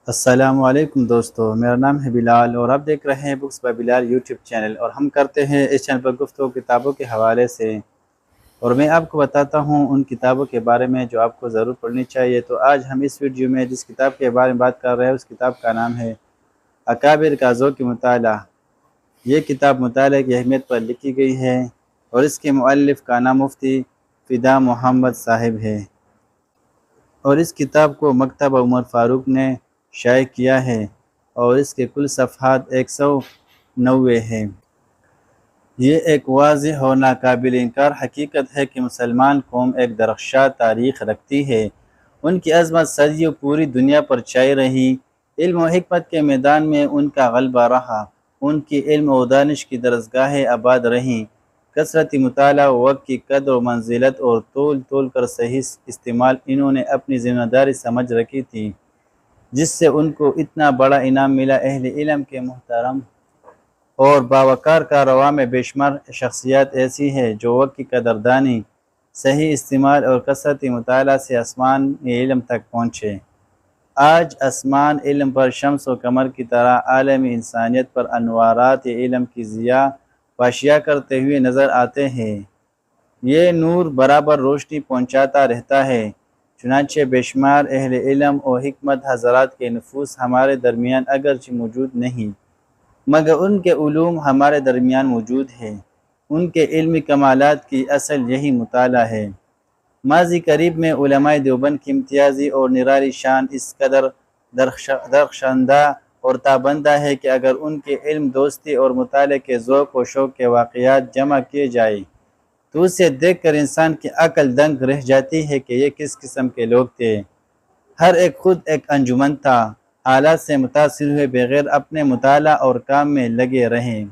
السلام علیکم دوستو، میرا نام ہے بلال اور آپ دیکھ رہے ہیں books by Bilal YouTube channel, اور ہم کرتے ہیں اس چینل پر گفتگو کتابوں کے حوالے سے، اور میں آپ کو بتاتا ہوں ان کتابوں کے بارے میں جو آپ کو ضرور پڑھنی چاہیے۔ تو آج ہم اس ویڈیو میں جس کتاب کے بارے میں بات کر رہے ہیں اس کتاب کا نام ہے اکابر کا ذوق مطالعہ۔ یہ کتاب مطالعے کی اہمیت پر لکھی گئی ہے اور اس کے مؤلف کا نام مفتی فدا محمد صاحب ہے، اور اس کتاب کو مکتبہ عمر فاروق نے شائع کیا ہے اور اس کے کل صفحات 190 ہیں۔ یہ ایک واضح اور ناقابل انکار حقیقت ہے کہ مسلمان قوم ایک درخشاں تاریخ رکھتی ہے۔ ان کی عظمت صدیوں پوری دنیا پر چھائی رہی، علم و حکمت کے میدان میں ان کا غلبہ رہا، ان کی علم و دانش کی درسگاہیں آباد رہیں۔ کثرت مطالعہ، وقت کی قدر و منزلت اور تول کر صحیح استعمال انہوں نے اپنی ذمہ داری سمجھ رکھی تھی، جس سے ان کو اتنا بڑا انعام ملا۔ اہل علم کے محترم اور باوقار کاررواں میں بے شمار شخصیات ایسی ہیں جو وقت کی قدردانی، صحیح استعمال اور کثرت مطالعہ سے آسمان علم تک پہنچے۔ آج آسمان علم پر شمس و قمر کی طرح عالمی انسانیت پر انوارات علم کی ضیاء پاشیاں کرتے ہوئے نظر آتے ہیں۔ یہ نور برابر روشنی پہنچاتا رہتا ہے، چنانچہ بے شمار اہل علم و حکمت حضرات کے نفوس ہمارے درمیان اگرچہ موجود نہیں، مگر ان کے علوم ہمارے درمیان موجود ہیں۔ ان کے علمی کمالات کی اصل یہی مطالعہ ہے۔ ماضی قریب میں علماء دیوبند کی امتیازی اور نرالی شان اس قدر درخشندہ اور تابندہ ہے کہ اگر ان کے علم، دوستی اور مطالعے کے ذوق و شوق کے واقعات جمع کیے جائیں تو اسے دیکھ کر انسان کی عقل دنگ رہ جاتی ہے کہ یہ کس قسم کے لوگ تھے۔ ہر ایک خود ایک انجمن تھا، حالات سے متاثر ہوئے بغیر اپنے مطالعہ اور کام میں لگے رہیں۔